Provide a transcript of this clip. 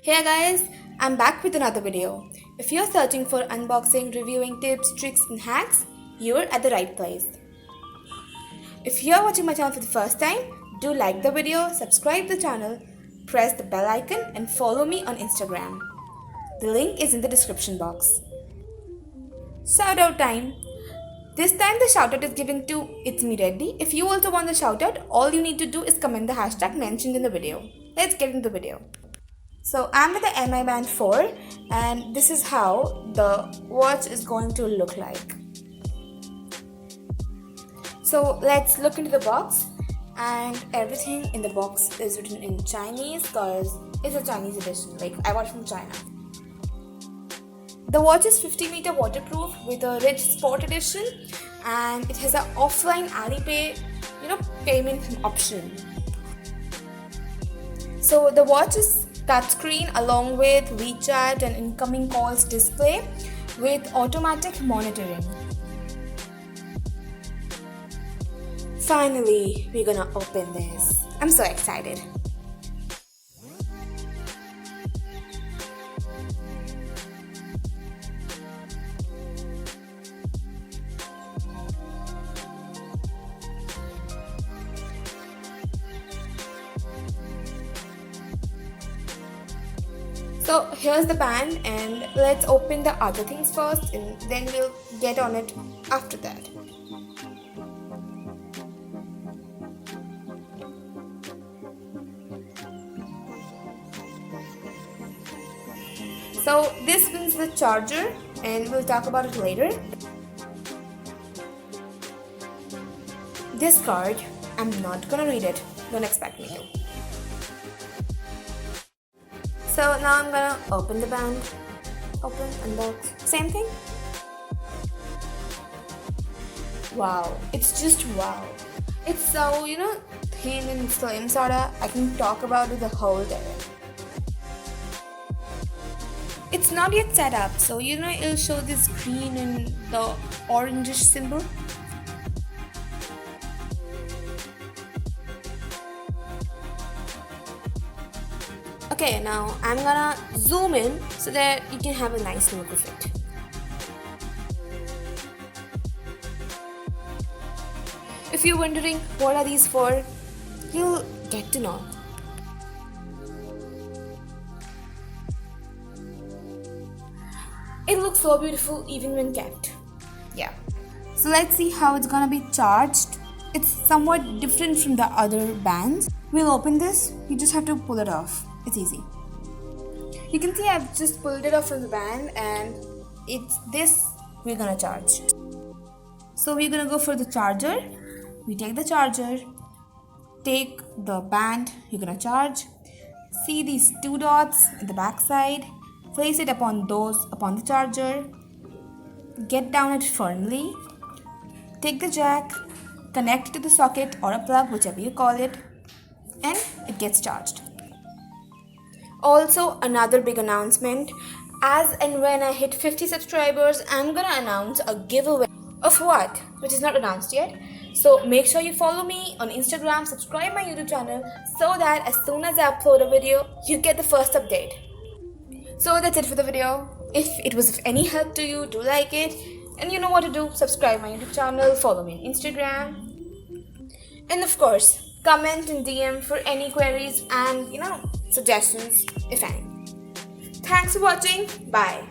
Hey guys, I'm back with another video. If you're searching for unboxing, reviewing tips, tricks and hacks, you're at the right place. If you're watching my channel for the first time, do like the video, subscribe the channel, press the bell icon and follow me on Instagram. The link is in the description box. Shout out time. This time the shoutout is given to It's Me Reddy. If you also want the shoutout, all you need to do is comment the hashtag mentioned in the video. Let's get into the video. So I'm with the MI Band 4 and this is how the watch is going to look like. So let's look into the box, and everything in the box is written in Chinese because it's a Chinese edition, like I bought from China. The watch is 50-meter waterproof with a rich sport edition, and it has an offline Alipay, payment option. So the watch is touchscreen along with WeChat and incoming calls display with automatic monitoring. Finally, we're gonna open this. I'm so excited. So here's the band, and let's open the other things first and then we'll get on it after that. So this is the charger and we'll talk about it later. This card, I'm not gonna read it, don't expect me to. So now I'm gonna open the band, open, unbox, same thing. Wow, it's just wow. It's so, thin and slim sorta. I can talk about it the whole day. It's not yet set up, so it'll show this green and the orangish symbol. Okay, now I'm gonna zoom in so that you can have a nice look of it. If you're wondering what are these for, you'll get to know. It looks so beautiful even when kept. Yeah. So let's see how it's gonna be charged. It's somewhat different from the other bands. We'll open this. You just have to pull it off. It's easy. You can see I've just pulled it off from the band, and it's this we're gonna charge. So we're gonna go for the charger. We take the charger, take the band, you're gonna charge. See these two dots in the back side. Place it upon the charger. Get down it firmly. Take the jack, connect it to the socket or a plug, whichever you call it, and it gets charged. Also, another big announcement. As and when I hit 50 subscribers, I'm gonna announce a giveaway of what? Which is not announced yet. So make sure you follow me on Instagram, subscribe my YouTube channel so that as soon as I upload a video, you get the first update. So that's it for the video. If it was of any help to you, do like it. And you know what to do. Subscribe my YouTube channel, follow me on Instagram. And of course, comment and DM for any queries and, suggestions, if any. Thanks for watching. Bye.